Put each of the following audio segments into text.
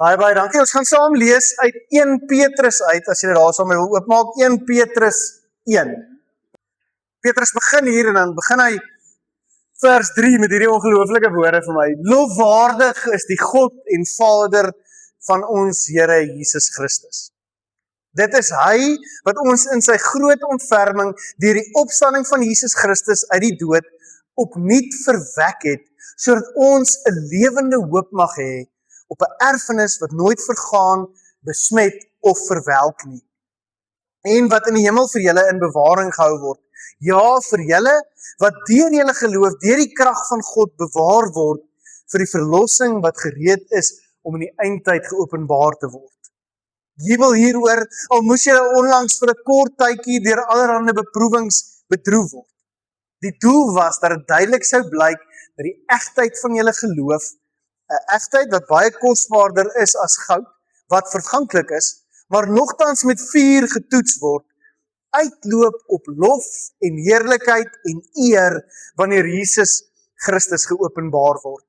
Baie dankie. Ons gaan saam lees uit 1 Petrus uit, as jy dit daar saam wil oopmaak, 1 Petrus 1. Petrus begin hier en dan begin hy vers 3 met hierdie ongelooflike woorde vir my. Lofwaardig is die God en Vader van ons Here Jesus Christus. Dit is hy wat ons in sy groot ontferming deur die opstanding van Jesus Christus uit die dood opnuut verwek het, sodat ons 'n lewende hoop mag hê op 'n erfenis wat nooit vergaan, besmet of verwelk nie. En wat in die hemel vir julle in bewaring gehou word. Ja, vir julle wat deur julle geloof, deur die krag van God bewaar word vir die verlossing wat gereed is om in die eindtyd geopenbaar te word. Jubel hieroor, al moes julle onlangs vir 'n kort tydjie deur allerlei beproewings bedroef word. Die doel was dat dit duidelik sou blyk dat die egtheid van julle geloof, 'n egtheid wat baie kosbaarder is as goud, wat verganklik is, maar nogtans met vuur getoets word, uitloop op lof en heerlikheid en eer wanneer Jesus Christus geopenbaar word.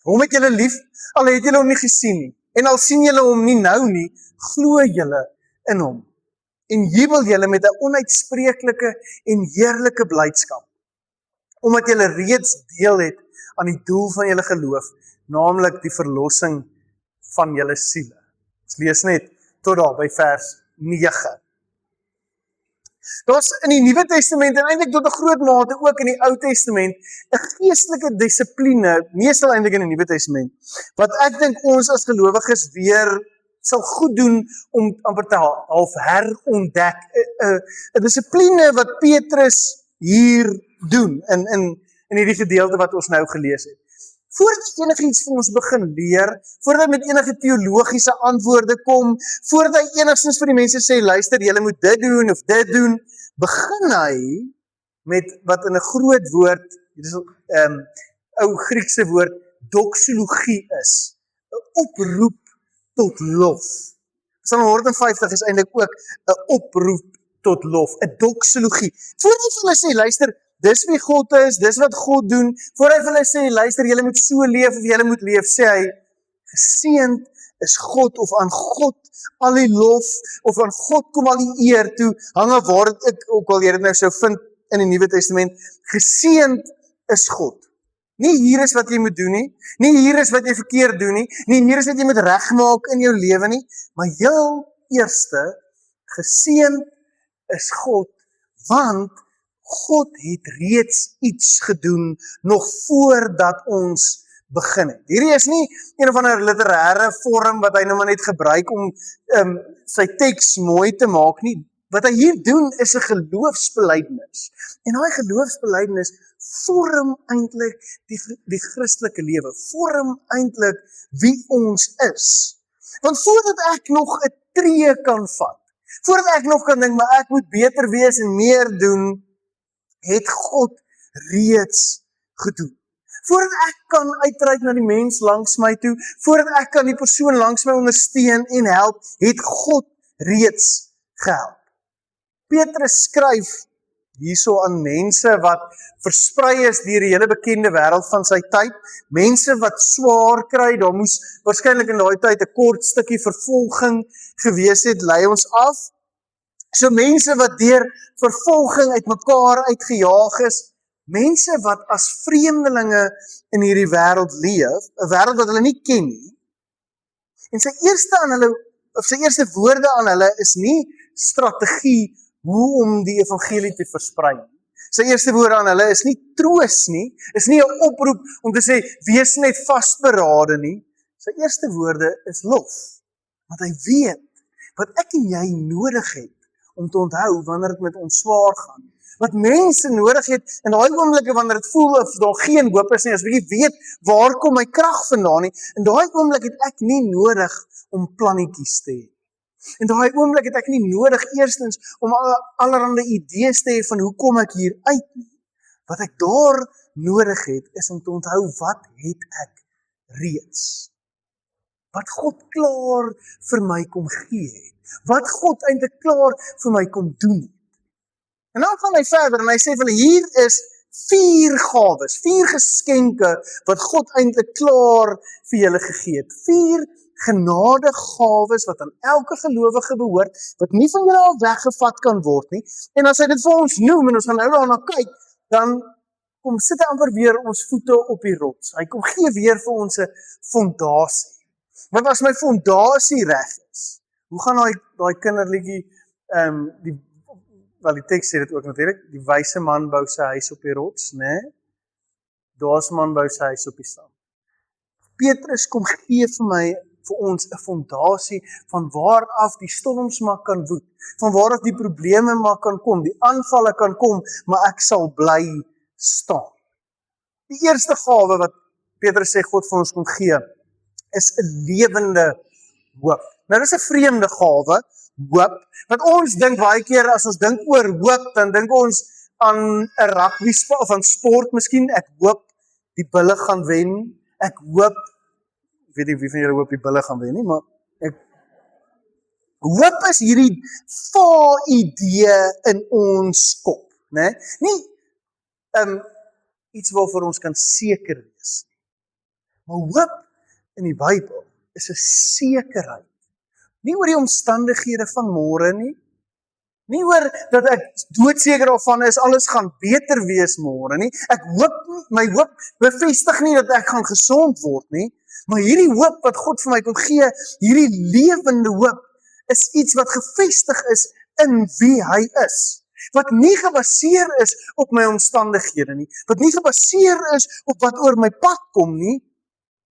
Hom het julle lief, al het julle hom nie gesien nie, en al sien julle hom nie nou nie, glo julle in hom, en jubel julle met 'n onuitspreeklike en heerlike blydskap, omdat julle reeds deel het aan die doel van julle geloof, naamlik die verlossing van julle siele. Ons lees net tot daar by vers 9. Daar's in die Nuwe Testament en eintlik tot 'n groot mate ook in die Ou Testament 'n geestelike dissipline, meestal eintlik in die Nuwe Testament, wat ek dink ons as gelowiges weer sal goed doen om amper te half herontdek. 'n Dissipline wat Petrus hier doen in hierdie gedeelte wat ons nou gelees het. Voordat hy enigiets vir ons begin leer, voordat hy met enige teologiese antwoorde kom, voordat hy enigstens vir die mense sê, luister, julle moet dit doen of dit doen, begin hy met wat in 'n groot woord, dit is 'n ou Griekse woord, doxologie is, 'n oproep tot lof. Psalm 150 is eintlik ook 'n oproep tot lof, 'n doxologie. Voordat hy vir hulle sê, luister, dis wie God is, dis wat God doen, voor hy vir hulle sê, luister, julle moet so leef of julle moet leef, sê hy, geseënd is God, of aan God al die lof, of aan God kom al die eer toe, hang af waar ek ook al jy dit nou sou vind in die Nuwe Testament, geseënd is God. Nie hier is wat jy moet doen nie hier is wat jy verkeerd doen nie hier is wat jy moet regmaak in jou lewe nie, maar heel eerste, geseënd is God, want God het reeds iets gedoen, nog voordat ons begin het. Hierdie is nie een of ander literêre vorm wat hy nou maar net gebruik om sy teks mooi te maak nie. Wat hy hier doen is 'n geloofsbelijdenis. En daai geloofsbelijdenis vorm eintlik die Christelike lewe, vorm eintlik wie ons is. Want voordat ek nog 'n tree kan vat, voordat ek nog kan dink, maar ek moet beter wees en meer doen, het God reeds gedoen. Voordat ek kan uitreik na die mens langs my toe, voordat ek kan die persoon langs my ondersteun en help, het God reeds gehelp. Petrus skryf hierso aan mense wat versprei is deur die hele bekende wêreld van sy tyd, mense wat swaar kry, daar moes waarskynlik in daai tyd 'n kort stukkie vervolging gewees het, lei ons af. So mense wat deur vervolging uit mekaar uitgejaag is, mense wat as vreemdelinge in hierdie wêreld leef, 'n wêreld wat hulle nie ken nie. En sy eerste woorde aan hulle is nie strategie hoe om die evangelie te versprei. Sy eerste woorde aan hulle is nie troos nie, is nie 'n oproep om te sê, wees net vasberade nie. Sy eerste woorde is lof, want hy weet wat ek en jy nodig het om te onthou wanneer dit met ons swaar gaan. Wat mense nodig het in daai oomblikke wanneer dit voel of daar geen hoop is nie, as jy weet waar kom my krag vandaan nie, in daai oomblik het ek nie nodig om plannetjies te hê. In daai oomblik het ek nie nodig eerstens om allerlei idees te hê van hoe kom ek hier uit nie. Wat ek daar nodig het is om te onthou wat het ek reeds. Wat God klaar vir my kom gee het. Wat God eintlik klaar vir my kom doen het. En dan gaan hy verder en hy sê vir hulle, hier is 4 gawes, 4 geskenke wat God eintlik klaar vir julle gegee het. 4 genadegawes wat aan elke gelowige behoort, wat nie van julle al weggevat kan word nie. En as hy dit vir ons noem en ons gaan nou daarna kyk, dan kom sit hy amper weer ons voete op die rots. Hy kom gee weer vir ons 'n fondasie. Want as my fondasie reg is, hoe gaan daai kinderliedjie die teks sê dit ook natuurlik, die wyse man bou sy huis op die rots, né? Dwaase man bou sy huis op die sand. Petrus kom gee vir ons 'n fondasie van waar af die storms maar kan woed, van waar af die probleme maar kan kom, die aanvalle kan kom, maar ek sal bly staan. Die eerste gawe wat Petrus sê God vir ons kom gee, is 'n lewende hoop. Nou dis 'n vreemde gawe, hoop, want ons dink baie keer as ons dink oor hoop, dan dink ons aan 'n rugby of aan sport miskien. Ek hoop die Bulle gaan wen. Ek hoop, ek weet nie wie van julle hoop die Bulle gaan wen nie, maar hoop is hierdie idee in ons kop, né? Nie iets waarvoor ons kan seker wees. Maar hoop in die Bybel is 'n sekerheid. Nie oor die omstandighede van môre nie. Nie oor dat ek doodseker daarvan is, alles gaan beter wees môre nie. Ek hoop nie, my hoop bevestig nie dat ek gaan gesond word nie. Maar hierdie hoop wat God vir my kom gee, hierdie lewende hoop, is iets wat gevestig is in wie hy is. Wat nie gebaseer is op my omstandighede nie. Wat nie gebaseer is op wat oor my pad kom nie,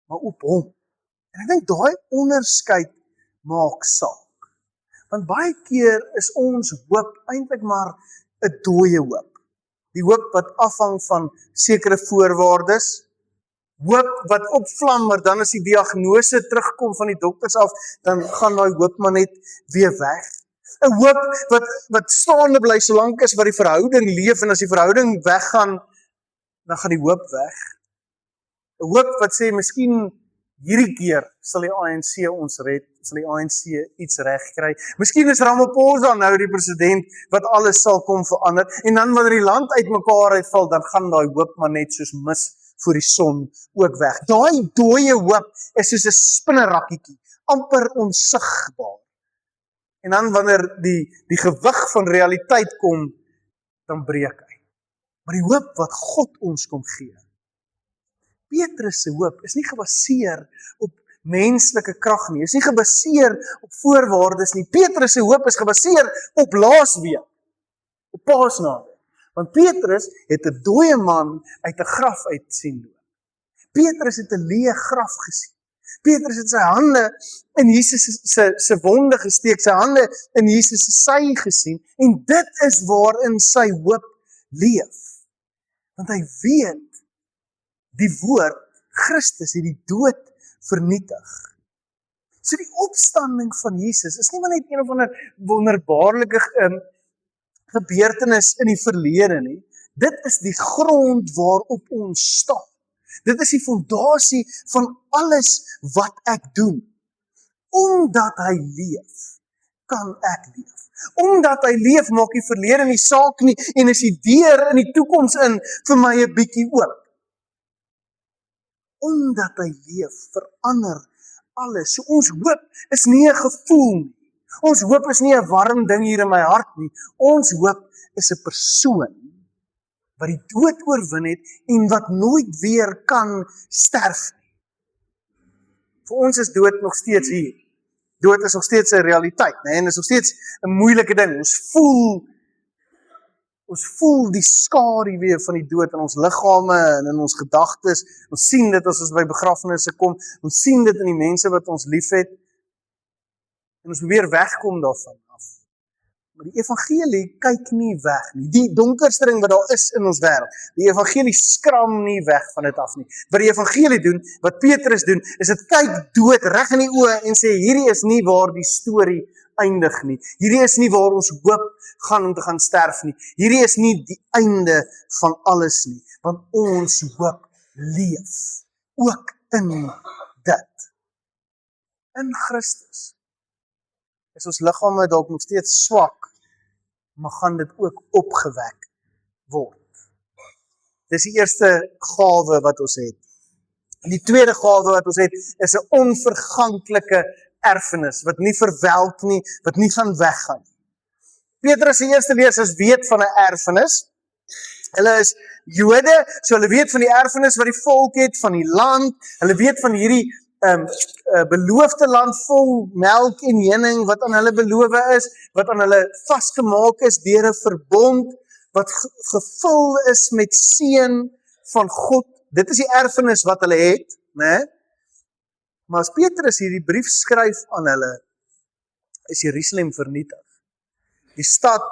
maar op hom. En ek dink daai onderskeid maak saak. Want baie keer is ons hoop eintlik maar 'n dooie hoop. Die hoop wat afhang van sekere voorwaardes. Hoop wat opvlam, maar dan as die diagnose terugkom van die dokters af, dan gaan daai hoop maar net weer weg. 'n Hoop wat staande bly solank as wat die verhouding leef, en as die verhouding weggaan, dan gaan die hoop weg. 'n Hoop wat sê, miskien hierdie keer sal die ANC ons red, sal die ANC iets reg kry. Miskien is Ramaphosa nou die president wat alles sal kom verander, en dan wanneer die land uitmekaar uitval, dan gaan daai hoop maar net soos mis voor die son ook weg. Daai dooie hoop is soos 'n spinnerakkietjie, amper onsigbaar. En dan wanneer die gewig van realiteit kom, dan breek hy. Maar die hoop wat God ons kom gee, Petrus se hoop is nie gebaseer op menslike krag nie, is nie gebaseer op voorwaardes nie. Petrus se hoop is gebaseer op laasweek, op Paasnaweek. Want Petrus het 'n dooie man uit 'n graf uit sien loop. Petrus het 'n leë graf gesien. Petrus het sy hande in Jesus se wonde gesteek, sy hande in Jesus se sy gesien, en dit is waarin sy hoop leef. Want hy weet, die woord, Christus, het die dood vernietig. So die opstanding van Jesus is nie maar net een of ander wonderbaarlike gebeurtenis in die verlede nie. Dit is die grond waarop ons staan. Dit is die fondasie van alles wat ek doen. Omdat hy leef, kan ek leef. Omdat hy leef, maak die verlede nie saak nie, en is die deur in die toekoms in vir my 'n bietjie oop. Omdat hy leef, verander alles. So ons hoop is nie 'n gevoel nie. Ons hoop is nie 'n warm ding hier in my hart nie. Ons hoop is 'n persoon wat die dood oorwin het en wat nooit weer kan sterf nie. Vir ons is dood nog steeds hier. Dood is nog steeds 'n realiteit, né? En is nog steeds 'n moeilike ding. Ons voel die skaduwee van die dood in ons liggame en in ons gedagtes. Ons sien dit as ons by begrafnisse kom. Ons sien dit in die mense wat ons liefhet. En ons probeer wegkom daarvan af. Maar die evangelie kyk nie weg nie. Die donkerste ding wat daar is in ons wêreld, die evangelie skram nie weg van dit af nie. Wat die evangelie doen, wat Petrus doen, is dit kyk dood reg in die oë en sê, hierdie is nie waar die storie eindig nie. Hierdie is nie waar ons hoop gaan om te gaan sterf nie. Hierdie is nie die einde van alles nie, want ons hoop leef ook in dit. In Christus is ons liggame dalk nog steeds swak, maar gaan dit ook opgewek word. Dis die eerste gawe wat ons het. En die tweede gawe wat ons het, is 'n onverganklike erfenis, wat nie verwelk nie, wat nie gaan weggaan. Petrus se eerste lesers weet van 'n erfenis. Hulle is Jode, so hulle weet van die erfenis wat die volk het, van die land. Hulle weet van hierdie beloofde land vol melk en honing wat aan hulle beloof is, wat aan hulle vasgemaak is deur 'n verbond, wat gevul is met seën van God. Dit is die erfenis wat hulle het, né? Maar as Petrus hierdie brief skryf aan hulle, is Jerusalem vernietig. Die stad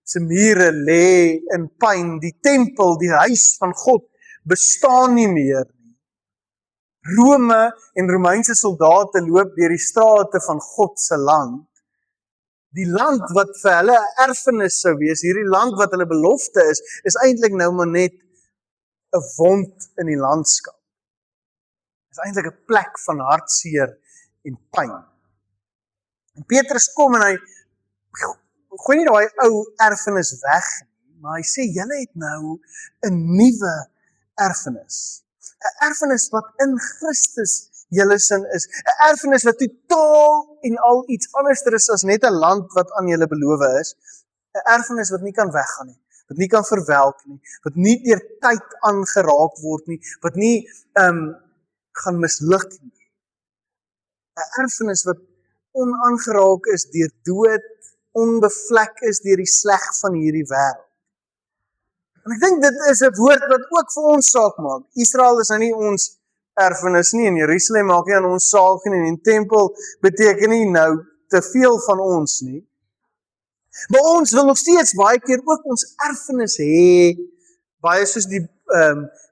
se mure lê in pyn, die tempel, die huis van God, bestaan nie meer nie. Rome en Romeinse soldate loop deur die strate van God se land. Die land wat vir hulle 'n erfenis sou wees, hierdie land wat hulle belofte is eintlik nou maar net 'n wond in die landskap. Is eintlik 'n plek van hartseer en pyn. En Petrus kom en hy gooi nie daai ou erfenis weg nie, maar hy sê julle het nou 'n nuwe erfenis. 'n Erfenis wat in Christus julle sin is. 'n Erfenis wat totaal en al iets anders is as net 'n land wat aan julle beloof is. 'n Erfenis wat nie kan weggaan nie, wat nie kan verwelk nie, wat nie deur tyd aangeraak word nie, wat nie gaan misluk nie. 'n Erfenis wat onaangeraak is deur dood, onbevlek is deur die sleg van hierdie wêreld. En ek dink dit is 'n woord wat ook vir ons saak maak. Israel is nou nie ons erfenis nie, en Jerusalem maak nie aan ons saak nie, en die tempel beteken nie nou te veel van ons nie. Maar ons wil nog steeds baie keer ook ons erfenis hê, baie soos die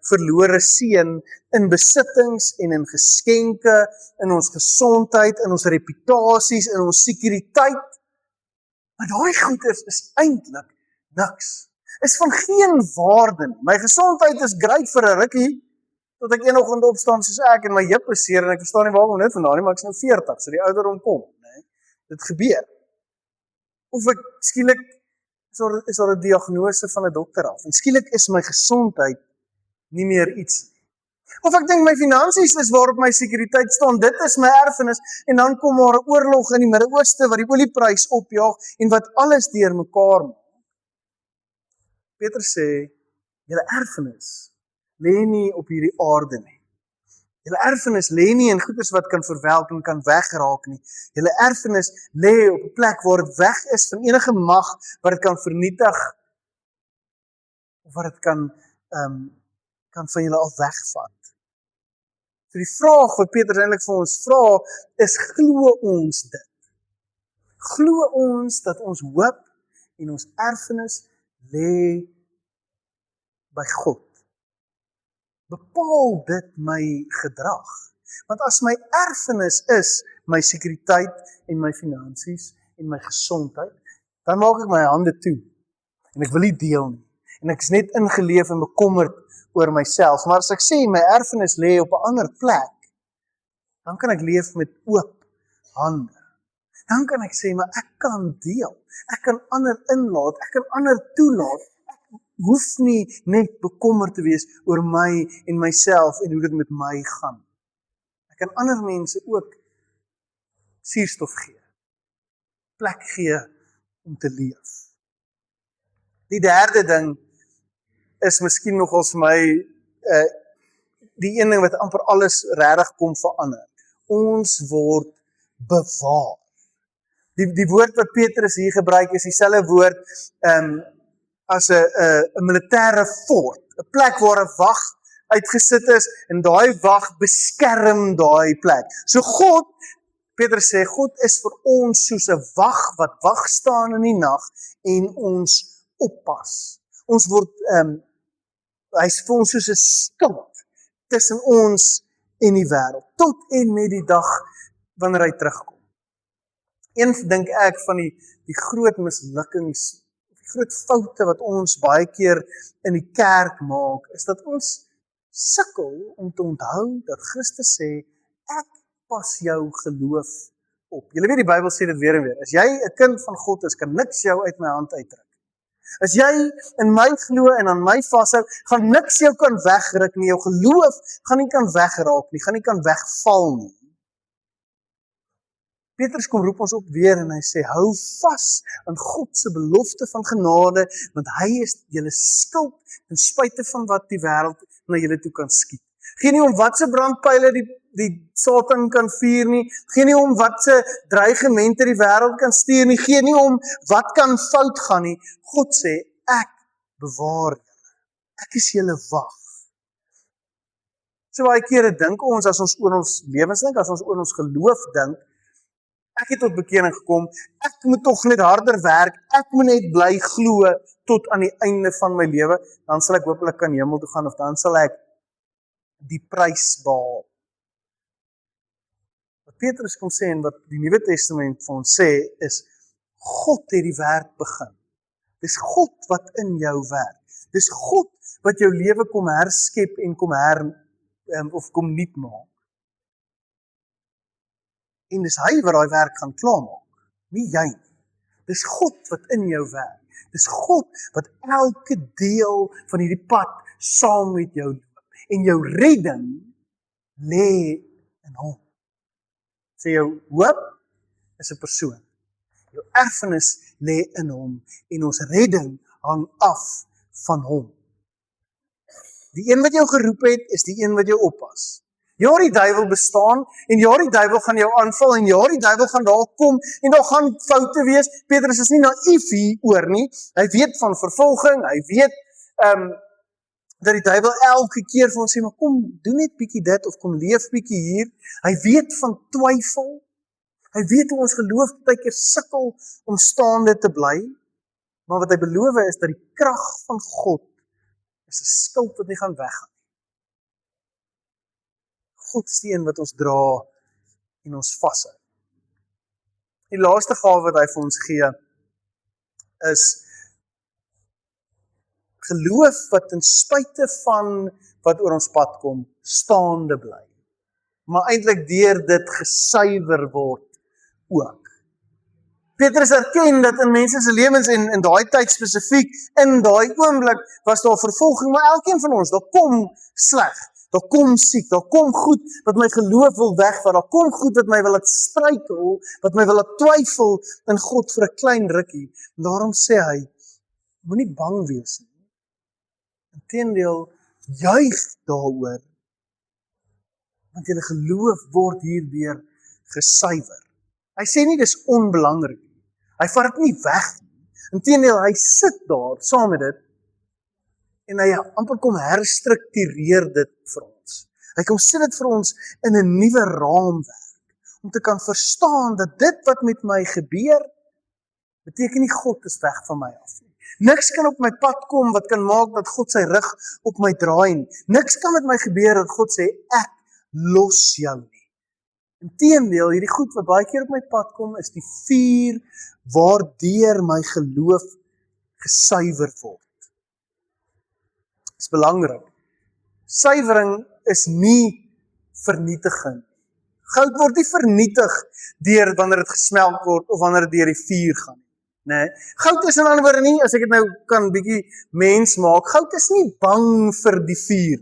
verlore seun, in besittings en in geskenke, in ons gesondheid, in ons reputasies, in ons sekuriteit. Maar daai goeders is eintlik niks. Is van geen waarde nie. My gesondheid is great vir 'n rukkie, tot ek eendag opstaan soos ek en my heup is seer en ek verstaan nie waarom dit vandaan nie, maar ek is nou 40, so die ouderdom kom, né? Dit gebeur. Of ek skielik is daar 'n diagnose van 'n dokter af, en skielik is my gesondheid nie meer iets. Of ek dink my finansies is waarop my sekuriteit staan, dit is my erfenis, en dan kom maar 'n oorlog in die Midde-Ooste wat die oliepryse opjaag en wat alles deurmekaar maak. Petrus sê, julle erfenis lê nie op hierdie aarde nie. Julle erfenis lê nie in goederes wat kan verwelk en kan wegraak nie. Julle erfenis lê op 'n plek waar dit weg is van enige mag wat dit kan vernietig, of wat dit kan van julle af wegvat. So die vraag wat Petrus eintlik vir ons vra is, glo ons dit? Glo ons dat ons hoop en ons erfenis lê by God? Bepaal dit my gedrag? Want as my erfenis is my sekuriteit en my finansies en my gesondheid, dan maak ek my hande toe en ek wil nie deel nie. En ek is net ingeleef en bekommerd oor myself. Maar as ek sê my erfenis lê op 'n ander plek, dan kan ek leef met oop hande. Dan kan ek sê, maar ek kan deel. Ek kan ander inlaat, ek kan ander toelaat. Ek hoef nie net bekommerd te wees oor my en myself en hoe dit met my gaan. Ek kan ander mense ook suurstof gee, plek gee om te leef. Die derde ding is miskien nogals vir my die een ding wat amper alles regtig kom verander. Ons word bewaar. Die woord wat Petrus hier gebruik is dieselfde woord as 'n militêre fort, 'n plek waar 'n wag uitgesit is en daai wag beskerm daai plek. So God, Petrus sê, God is vir ons soos 'n wag wat wag staan in die nag en ons oppas. Ons word hy's vir ons soos 'n skild tussen ons en die wêreld, tot en met die dag wanneer hy terugkom. Een dink ek van die groot mislukkings, die groot foute wat ons baie keer in die kerk maak, is dat ons sukkel om te onthou dat Christus sê, ek pas jou geloof op. Julle weet die Bybel sê dit weer en weer, as jy 'n kind van God is, kan niks jou uit my hand uitdruk. As jy in my glo en aan my vashou, gaan niks jou kan wegruk nie. Jou geloof gaan nie kan wegraak nie, gaan nie kan wegval nie. Petrus kom roep ons op weer en hy sê, hou vas aan God se belofte van genade, want hy is julle skuld ten spyte van wat die wêreld na julle toe kan skiet. Geen nie om wat se brandpyle die Satan kan vuur nie, geen nie om wat se dreigemente die wêreld kan stuur nie, geen nie om wat kan fout gaan nie. God sê, ek bewaar julle. Ek is julle wag. So baie kere dink ons, as ons oor ons lewens dink, as ons oor ons geloof dink, ek het tot bekering gekom, ek moet tog net harder werk, ek moet net bly glo tot aan die einde van my lewe, dan sal ek hopelik kan hemel toe gaan, of dan sal ek die prys behaal. Wat Petrus kom sê en wat die Nuwe Testament vir ons sê, is God het die werk begin. Dis God wat in jou werk. Dis God wat jou lewe kom herskep en kom nuut maak. En dis hy wat daai werk gaan klaarmaak, nie jy nie. Dis God wat in jou werk. Dis God wat elke deel van hierdie pad saam met jou loop. En jou redding lê in hom. Sê jou hoop is 'n persoon. Jou erfenis lê in hom en ons redding hang af van hom. Die een wat jou geroep het, is die een wat jou oppas. Ja, die duiwel bestaan, en ja, die duiwel gaan jou aanval, en ja, die duiwel gaan daar kom, en daar gaan foute wees. Petrus is nie naïef hieroor nie. Hy weet van vervolging, hy weet dat die duiwel elke keer vir ons sê, maar kom, doen net bietjie dit, of kom leef bietjie hier. Hy weet van twyfel. Hy weet hoe ons geloof baie keer sukkel om staande te bly. Maar wat hy beloof is, dat die krag van God is 'n skild wat nie gaan weggaan. God is die een wat ons dra en ons vashou. Die laaste gawe wat hy vir ons gee, is geloof wat ten spyte van wat oor ons pad kom, staande bly. Maar eintlik deur dit gesuiwer word ook. Petrus erken dat in mense se lewens en in daai tyd spesifiek, in daai oomblik was daar vervolging, maar elkeen van ons, daar kom sleg, daar kom siek, daar kom goed wat my geloof wil wegvat, daar kom goed wat my wil laat struikel, wat my wil laat twyfel in God vir 'n klein rukkie. En daarom sê hy, moenie bang wees nie. Inteendeel, juig daaroor, want julle geloof word hierdeur gesuiwer. Hy sê nie dis onbelangrik nie. Hy vat dit nie weg nie. Inteendeel, hy sit daar saam met dit en hy amper kom herstruktureer dit vir ons. Hy kom sit dit vir ons in 'n nuwe raamwerk om te kan verstaan dat dit wat met my gebeur, beteken nie God is weg van my af nie. Niks kan op my pad kom wat kan maak dat God sy rug op my draai nie. Niks kan met my gebeur dat God sê, ek los jou nie. Inteendeel, hierdie goed wat baie keer op my pad kom, is die vuur waardeur my geloof gesuiwer word. Dit is belangrik. Suiwering is nie vernietiging. Goud word nie vernietig deur wanneer dit gesmelt word of wanneer dit deur die vuur gaan. Nee. Goud is in ander woorde nie, as ek dit nou kan bietjie mens maak, goud is nie bang vir die vuur.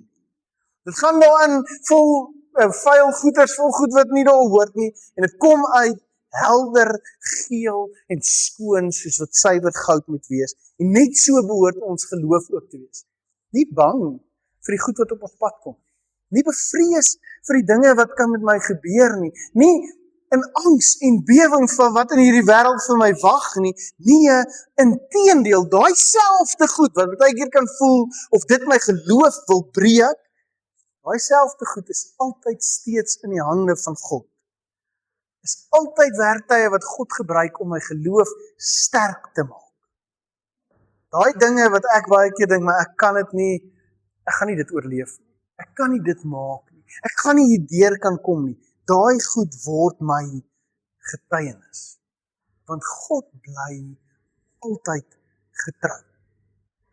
Dit gaan daarin vol vuil goeders, vol goed wat nie daar hoort nie, en dit kom uit helder, geel en skoon, soos wat suiwer goud moet wees. En net so behoort ons geloof ook te wees. Nie bang vir die goed wat op ons pad kom. Nie bevrees vir die dinge wat kan met my gebeur nie. Nie in angs en bewering van wat in hierdie wêreld vir my wag nie. Nee, inteendeel, daai selfde goed wat baie keer kan voel of dit my geloof wil breek, daai selfde goed is altyd steeds in die hande van God. Is altyd werktuie wat God gebruik om my geloof sterk te maak. Daai dinge wat ek baie keer dink, maar ek kan dit nie, ek gaan nie dit oorleef nie. Ek kan nie dit maak nie. Ek gaan nie hierdeur kan kom nie. Daai goed word my getuienis. Want God bly altyd getrou.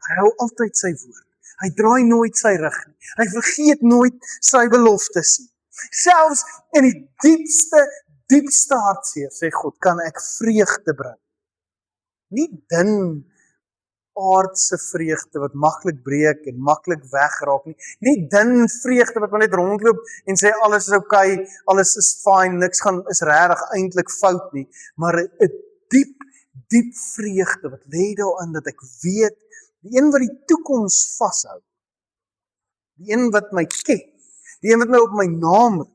Hy hou altyd sy woord. Hy draai nooit sy rug nie. Hy vergeet nooit sy beloftes nie. Selfs in die diepste hartseer, sê God, kan ek vreugde bring. Nie dun aardse vreugde wat maklik breek en maklik wegraak nie. Nie dun vreugde wat maar net rondloop en sê alles is okay, alles is fine, niks is regtig eintlik fout nie, maar 'n diep vreugde wat lê daarin dat ek weet, die een wat die toekoms vashou, die een wat my ken, die een wat my op my naam roep,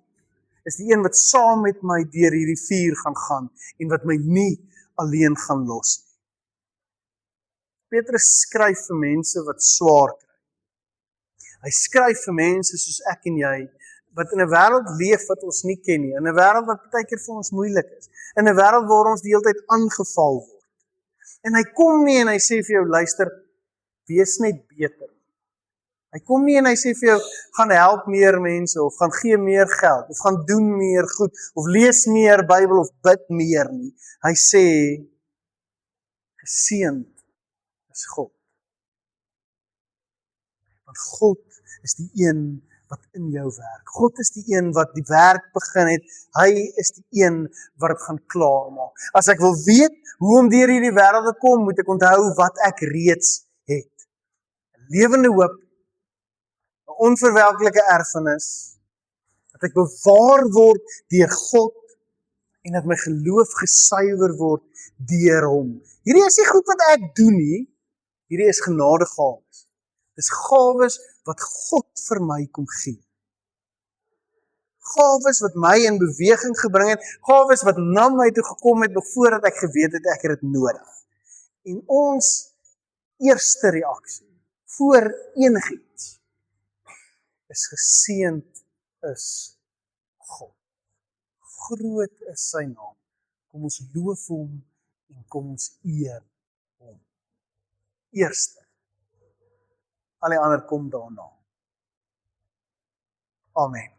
is die een wat saam met my deur hierdie vuur gaan en wat my nie alleen gaan los nie. Petrus skryf vir mense wat swaar kry. Hy skryf vir mense soos ek en jy, wat in 'n wêreld leef wat ons nie ken nie, in 'n wêreld wat baie keer vir ons moeilik is, in 'n wêreld waar ons die hele tyd aangeval word. En hy kom nie en hy sê vir jou, luister, wees net beter. Hy kom nie en hy sê vir jou, gaan help meer mense, of gaan gee meer geld, of gaan doen meer goed, of lees meer Bybel, of bid meer nie. Hy sê, geseënd is God. Want God is die een wat in jou werk. God is die een wat die werk begin het. Hy is die een wat dit gaan klaarmaak. As ek wil weet hoe om deur hierdie wêreld te kom, moet ek onthou wat ek reeds het. 'n Lewende hoop, 'n onverwelklike erfenis, dat ek bewaar word deur God en dat my geloof gesuiwer word deur hom. Hierdie is nie goed wat ek doen nie. Hierdie is genadegawes. Dis gawes wat God vir my kom gee. Gawes wat my in beweging gebring het, gawes wat na my toe gekom het nog voordat ek geweet het ek het dit nodig. En ons eerste reaksie voor enigiets is geseënd is God. Groot is sy naam. Kom ons loof hom en kom ons eer hom. Eerste. Al die ander kom daarna. Amen.